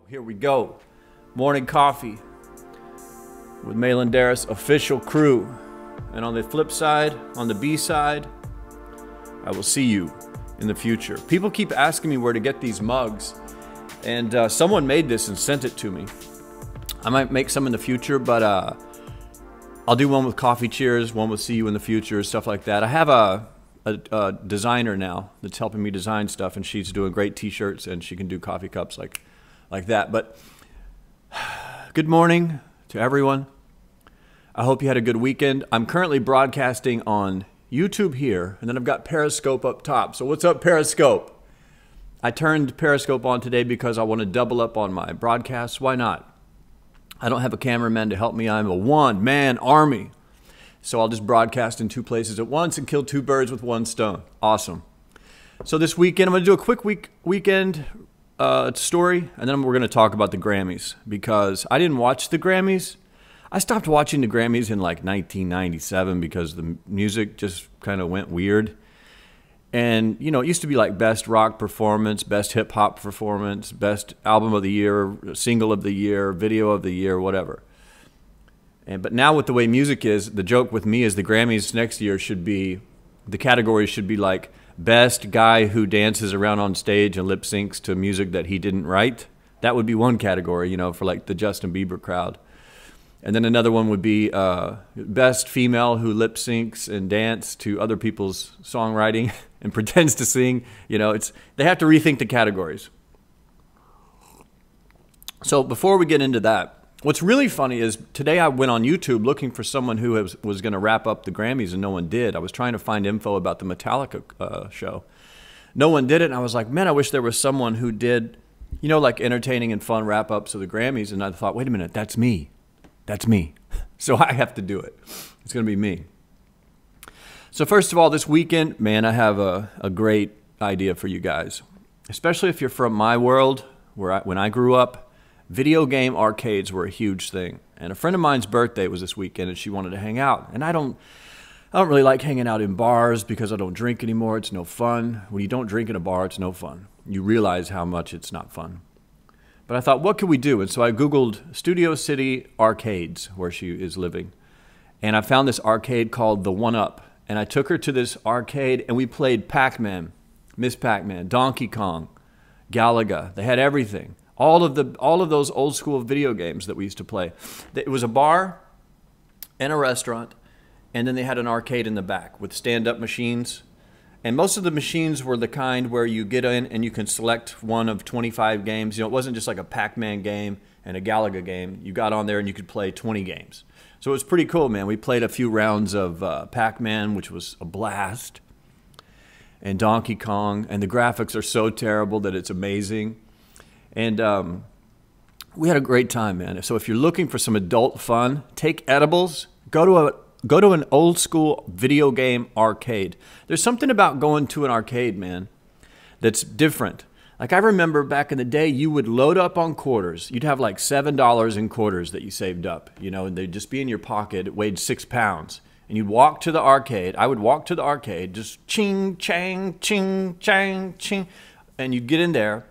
Here we go. Morning coffee with Malin Darris official crew. And on the flip side, on the B side, I will see you in the future. People keep asking me where to get these mugs. And someone made this and sent it to me. I might make some in the future, but I'll do one with coffee cheers, one with see you in the future, stuff like that. I have a designer now that's helping me design stuff, and she's doing great t-shirts, and she can do coffee cups like that. But good morning to everyone. I hope you had a good weekend. I'm currently broadcasting on YouTube here, and then I've got Periscope up top. So what's up, Periscope? I turned Periscope on today because I want to double up on my broadcasts. Why not? I don't have a cameraman to help me. I'm a one-man army. So I'll just broadcast in two places at once and kill two birds with one stone. Awesome. So this weekend, I'm going to do a quick weekend story, and then we're going to talk about the Grammys, because I didn't watch the Grammys. I stopped watching the Grammys in like 1997 because the music just kind of went weird. And, you know, it used to be like best rock performance, best hip hop performance, best album of the year, single of the year, video of the year, whatever. But now with the way music is, the joke with me is the Grammys next year should be, the categories should be like best guy who dances around on stage and lip syncs to music that he didn't write. That would be one category, you know, for like the Justin Bieber crowd. And then another one would be best female who lip syncs and dance to other people's songwriting and pretends to sing. You know, they have to rethink the categories. So before we get into that, what's really funny is today I went on YouTube looking for someone who was going to wrap up the Grammys, and no one did. I was trying to find info about the Metallica show. No one did it, and I was like, man, I wish there was someone who did, you know, like entertaining and fun wrap-ups of the Grammys. And I thought, wait a minute, that's me. That's me. So I have to do it. It's going to be me. So first of all, this weekend, man, I have a great idea for you guys, especially if you're from my world, when I grew up. Video game arcades were a huge thing. And a friend of mine's birthday was this weekend, and she wanted to hang out. And I don't really like hanging out in bars because I don't drink anymore. It's no fun. When you don't drink in a bar, it's no fun. You realize how much it's not fun. But I thought, what could we do? And so I Googled Studio City arcades, where she is living. And I found this arcade called The One-Up. And I took her to this arcade, and we played Pac-Man, Miss Pac-Man, Donkey Kong, Galaga. They had everything. All of those old school video games that we used to play. It was a bar and a restaurant, and then they had an arcade in the back with stand-up machines. And most of the machines were the kind where you get in and you can select one of 25 games. You know, it wasn't just like a Pac-Man game and a Galaga game. You got on there and you could play 20 games. So it was pretty cool, man. We played a few rounds of Pac-Man, which was a blast, and Donkey Kong. And the graphics are so terrible that it's amazing. And we had a great time, man. So if you're looking for some adult fun, take edibles, go to an old school video game arcade. There's something about going to an arcade, man, that's different. Like I remember back in the day, you would load up on quarters. You'd have like $7 in quarters that you saved up, you know, and they'd just be in your pocket. It weighed 6 pounds. And you'd walk to the arcade. I would walk to the arcade, just ching, chang, ching, chang, ching. And you'd get in there,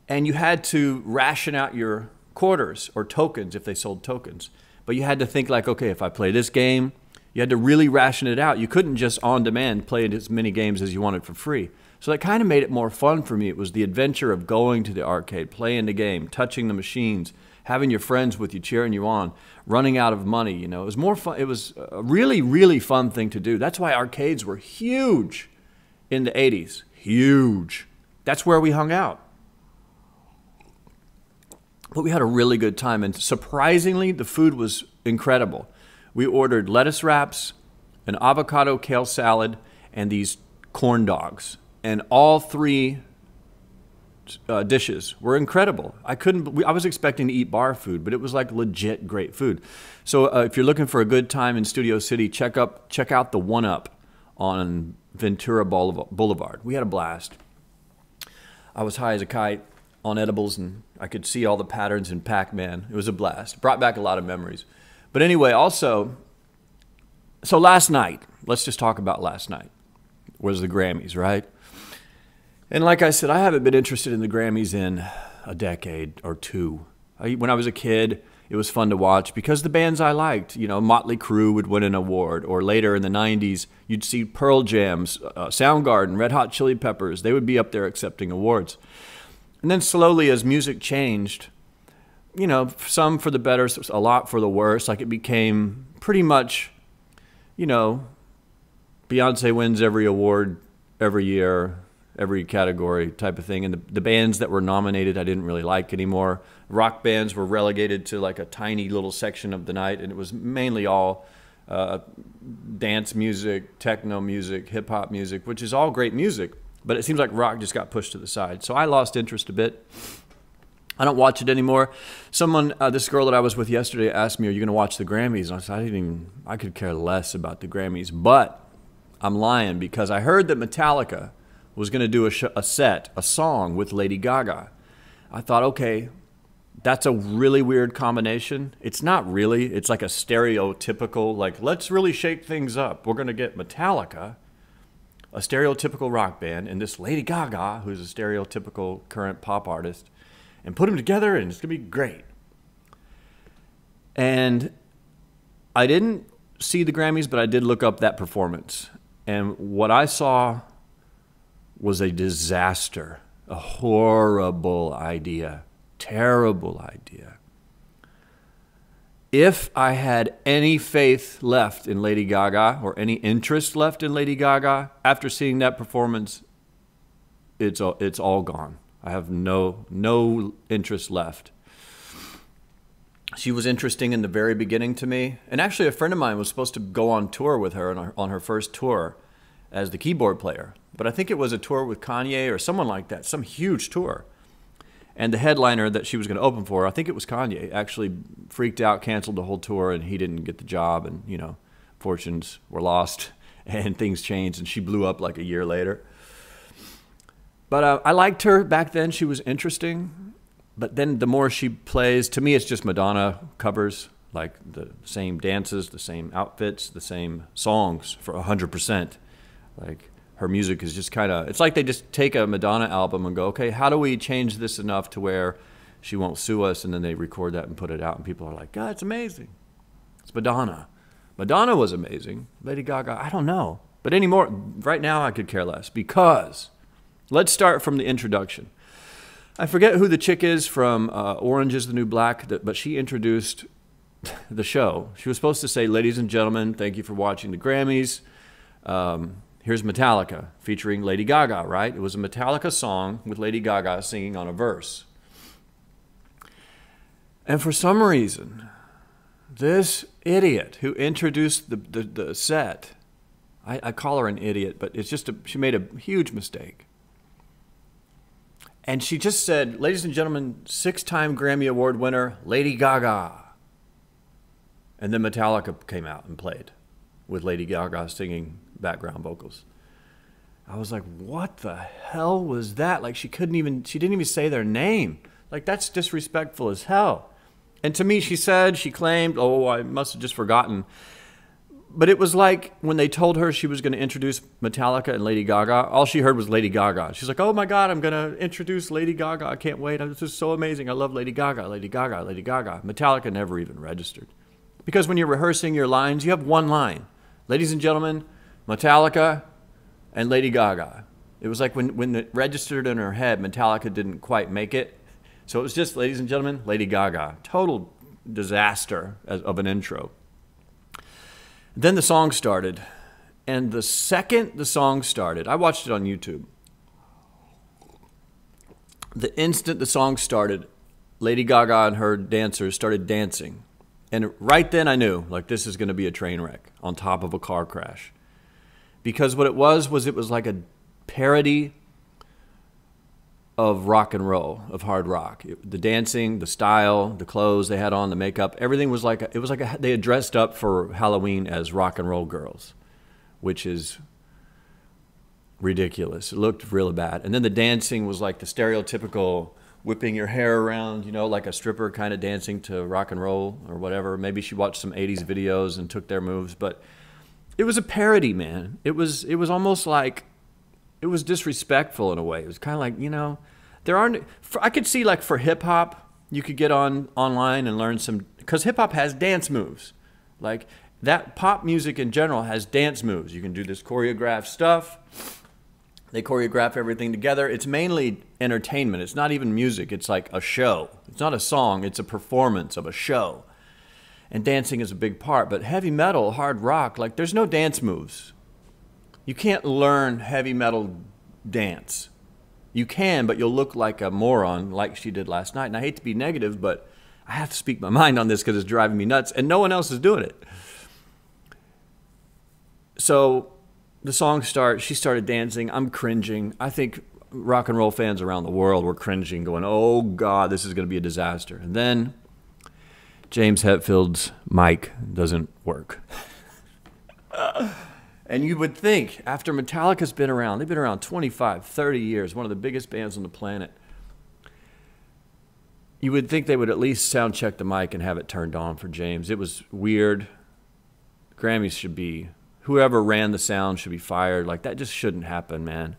and you had to ration out your quarters or tokens if they sold tokens. But you had to think like, okay, if I play this game, you had to really ration it out. You couldn't just on demand play as many games as you wanted for free. So that kind of made it more fun for me. It was the adventure of going to the arcade, playing the game, touching the machines, having your friends with you, cheering you on, running out of money. You know, it was more fun. It was a really, really fun thing to do. That's why arcades were huge in the 80s. Huge. That's where we hung out. But we had a really good time, and surprisingly, the food was incredible. We ordered lettuce wraps, an avocado kale salad, and these corn dogs. And all three dishes were incredible. I was expecting to eat bar food, but it was like legit great food. So if you're looking for a good time in Studio City, check out the One-Up on Ventura Boulevard. We had a blast. I was high as a kite on edibles, and I could see all the patterns in Pac-Man. It was a blast. It brought back a lot of memories. But anyway, also, so last night, let's just talk about last night, was the Grammys, right? And like I said, I haven't been interested in the Grammys in a decade or two. When I was a kid, it was fun to watch because the bands I liked, you know, Motley Crue would win an award, or later in the 90s, you'd see Pearl Jam's, Soundgarden, Red Hot Chili Peppers. They would be up there accepting awards. And then slowly as music changed, you know, some for the better, a lot for the worse. Like it became pretty much, you know, Beyonce wins every award every year, every category type of thing. And the bands that were nominated I didn't really like anymore. Rock bands were relegated to like a tiny little section of the night, and it was mainly all dance music, techno music, hip-hop music, which is all great music, but it seems like rock just got pushed to the side. So I lost interest a bit. I don't watch it anymore. Someone, this girl that I was with yesterday asked me, are you going to watch the Grammys? And I said, I could care less about the Grammys, but I'm lying because I heard that Metallica was going to do a song with Lady Gaga. I thought, okay, that's a really weird combination. It's not really. It's like a stereotypical, like, let's really shake things up. We're going to get Metallica, a stereotypical rock band, and this Lady Gaga, who's a stereotypical current pop artist, and put them together, and it's going to be great. And I didn't see the Grammys, but I did look up that performance. And what I saw was a disaster, a horrible idea, terrible idea. If I had any faith left in Lady Gaga or any interest left in Lady Gaga, after seeing that performance, it's all gone. I have no interest left. She was interesting in the very beginning to me. And actually a friend of mine was supposed to go on tour with her on her first tour as the keyboard player. But I think it was a tour with Kanye or someone like that, some huge tour. And the headliner that she was going to open for, I think it was Kanye, actually freaked out, canceled the whole tour, and he didn't get the job. And, you know, fortunes were lost and things changed, and she blew up like a year later. But I liked her back then. She was interesting. But then the more she plays, to me, it's just Madonna covers, like the same dances, the same outfits, the same songs for 100%. Like her music is just kind of, it's like they just take a Madonna album and go, okay, how do we change this enough to where she won't sue us? And then they record that and put it out, and people are like, God, it's amazing. It's Madonna. Madonna was amazing. Lady Gaga, I don't know. But anymore, right now I could care less, because let's start from the introduction. I forget who the chick is from Orange is the New Black, but she introduced the show. She was supposed to say, ladies and gentlemen, thank you for watching the Grammys. Here's Metallica featuring Lady Gaga, right? It was a Metallica song with Lady Gaga singing on a verse. And for some reason, this idiot who introduced the set, I call her an idiot, but it's just she made a huge mistake. And she just said, ladies and gentlemen, 6-time Grammy Award winner, Lady Gaga. And then Metallica came out and played with Lady Gaga singing background vocals. I was like, what the hell was that? Like she didn't even say their name. Like that's disrespectful as hell. And to me, she claimed, oh, I must have just forgotten. But it was like when they told her she was going to introduce Metallica and Lady Gaga, all she heard was Lady Gaga. She's like, oh my God, I'm going to introduce Lady Gaga. I can't wait. This is so amazing. I love Lady Gaga, Lady Gaga, Lady Gaga. Metallica never even registered. Because when you're rehearsing your lines, you have one line. Ladies and gentlemen, Metallica and Lady Gaga. It was like when it registered in her head, Metallica didn't quite make it. So it was just, ladies and gentlemen, Lady Gaga. Total disaster of an intro. Then the song started, and the second the song started, I watched it on YouTube. The instant the song started, Lady Gaga and her dancers started dancing. And right then I knew, like, this is going to be a train wreck on top of a car crash. Because what it was like a parody of rock and roll, of hard rock. The dancing, the style, the clothes they had on, the makeup, everything was like, they had dressed up for Halloween as rock and roll girls, which is ridiculous. It looked really bad. And then the dancing was like the stereotypical whipping your hair around, you know, like a stripper kind of dancing to rock and roll or whatever. Maybe she watched some 80s videos and took their moves, but it was a parody, man. It was almost like, it was disrespectful in a way. It was kind of like, you know, There aren't. I could see like for hip hop, you could get online and learn some, because hip hop has dance moves. Like that pop music in general has dance moves. You can do this choreographed stuff. They choreograph everything together. It's mainly entertainment. It's not even music. It's like a show. It's not a song. It's a performance of a show. And dancing is a big part. But heavy metal, hard rock, like there's no dance moves. You can't learn heavy metal dance. You can, but you'll look like a moron like she did last night. And I hate to be negative, but I have to speak my mind on this because it's driving me nuts. And no one else is doing it. So the song starts. She started dancing. I'm cringing. I think rock and roll fans around the world were cringing, going, oh, God, this is going to be a disaster. And then James Hetfield's mic doesn't work. And you would think, after Metallica's been around, they've been around 25, 30 years, one of the biggest bands on the planet, you would think they would at least sound check the mic and have it turned on for James. It was weird. Grammys should be, whoever ran the sound should be fired. Like, that just shouldn't happen, man.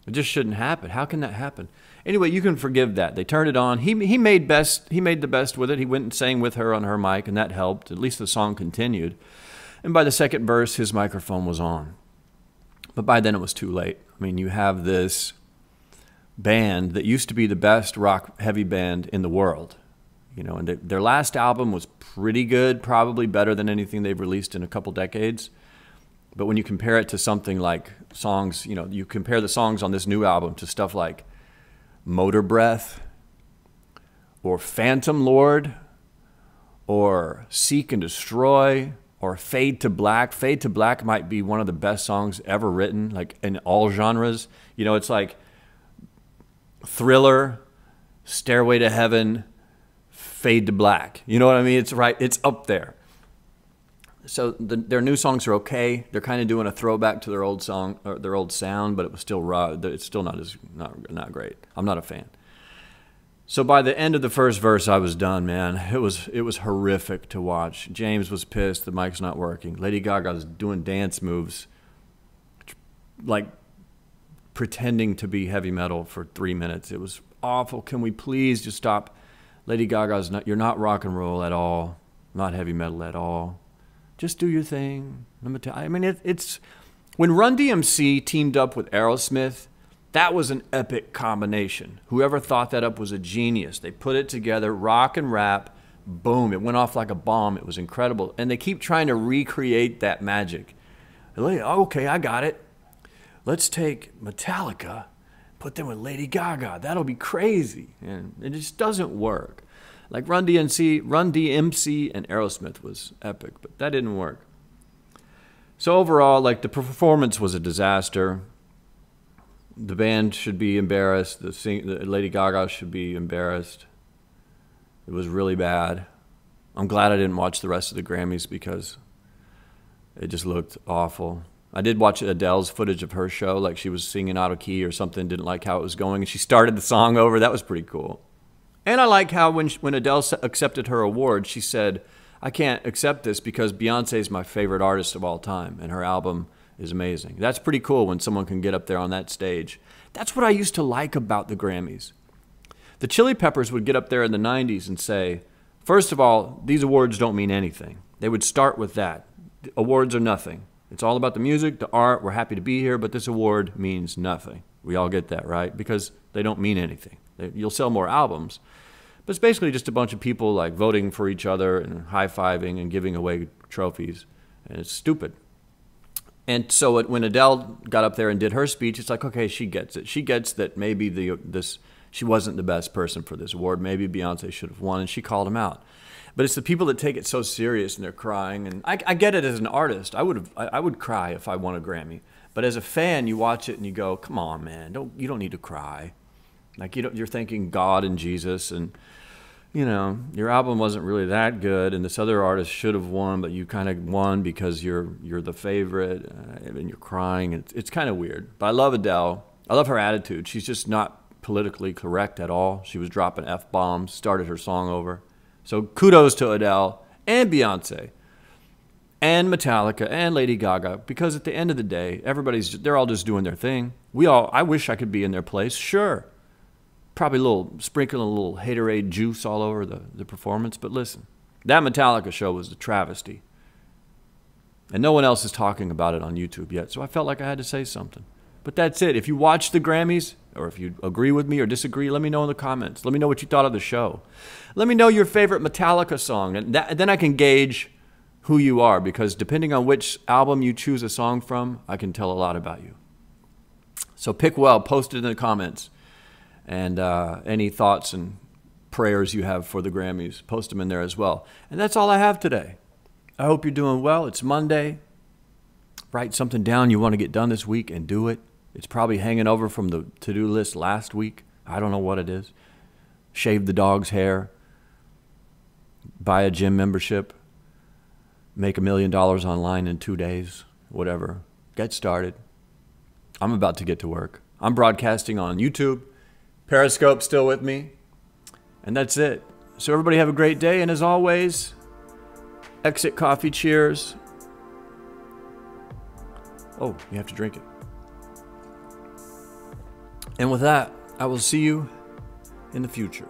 It just shouldn't happen. How can that happen? Anyway, you can forgive that. They turned it on. He made the best with it. He went and sang with her on her mic, and that helped. At least the song continued. And by the second verse, his microphone was on. But by then it was too late. I mean, you have this band that used to be the best rock heavy band in the world. You know, and their last album was pretty good, probably better than anything they've released in a couple decades. But when you compare it to something like songs, you know, you compare the songs on this new album to stuff like Motor Breath or Phantom Lord or Seek and Destroy or Fade to Black. Fade to Black might be one of the best songs ever written, like in all genres. You know, it's like Thriller, Stairway to Heaven, Fade to Black. You know what I mean? It's right. It's up there. So their new songs are okay. They're kind of doing a throwback to their old song or their old sound, but it was still raw. It's still not great. I'm not a fan. So by the end of the first verse, I was done, man. It was horrific to watch. James was pissed. The mic's not working. Lady Gaga was doing dance moves, like pretending to be heavy metal for 3 minutes. It was awful. Can we please just stop? Lady Gaga's not. You're not rock and roll at all. Not heavy metal at all. Just do your thing. I mean, it's when Run DMC teamed up with Aerosmith. That was an epic combination. Whoever thought that up was a genius. They put it together, rock and rap, boom. It went off like a bomb. It was incredible. And they keep trying to recreate that magic. Okay, I got it. Let's take Metallica, put them with Lady Gaga. That'll be crazy. And it just doesn't work. Like Run DMC and Aerosmith was epic, but that didn't work. So overall, like the performance was a disaster. The band should be embarrassed. The Lady Gaga should be embarrassed. It was really bad. I'm glad I didn't watch the rest of the Grammys because it just looked awful. I did watch Adele's footage of her show, like she was singing out of key or something, didn't like how it was going, and she started the song over. That was pretty cool. And I like how when Adele accepted her award, she said, I can't accept this because Beyonce is my favorite artist of all time, and her album is amazing. That's pretty cool when someone can get up there on that stage. That's what I used to like about the Grammys. The Chili Peppers would get up there in the 90s and say, first of all, these awards don't mean anything. They would start with that. Awards are nothing. It's all about the music, the art. We're happy to be here, but this award means nothing. We all get that, right? Because they don't mean anything. You'll sell more albums. But it's basically just a bunch of people like voting for each other and high-fiving and giving away trophies. And it's stupid. And so when Adele got up there and did her speech, it's like, okay, she gets it. She gets that maybe she wasn't the best person for this award. Maybe Beyonce should have won, and she called him out. But it's the people that take it so serious and they're crying. And I get it as an artist. I would cry if I won a Grammy. But as a fan, you watch it and you go, come on, man, you don't need to cry. Like you're thanking God and Jesus, and you know your album wasn't really that good, and this other artist should have won, but you kind of won because you're the favorite, and you're crying. It's kind of weird. But I love Adele. I love her attitude. She's just not politically correct at all. She was dropping F-bombs, started her song over. So kudos to Adele and Beyonce and Metallica and Lady Gaga, because at the end of the day, they're all just doing their thing. I wish I could be in their place, sure. probably sprinkling a little haterade juice all over the performance. But listen, that Metallica show was a travesty. And no one else is talking about it on YouTube yet, so I felt like I had to say something. But that's it. If you watch the Grammys, or if you agree with me or disagree, let me know in the comments. Let me know what you thought of the show. Let me know your favorite Metallica song, and then I can gauge who you are, because depending on which album you choose a song from, I can tell a lot about you. So pick well, post it in the comments, and any thoughts and prayers you have for the Grammys, post them in there as well. And that's all I have today. I hope you're doing well. It's Monday. Write something down you want to get done this week and do it. It's probably hanging over from the to-do list last week. I don't know what it is. Shave the dog's hair. Buy a gym membership. Make $1 million online in 2 days. Whatever. Get started. I'm about to get to work. I'm broadcasting on YouTube. Periscope still with me. And that's it. So everybody have a great day. And as always, exit coffee cheers. Oh, you have to drink it. And with that, I will see you in the future.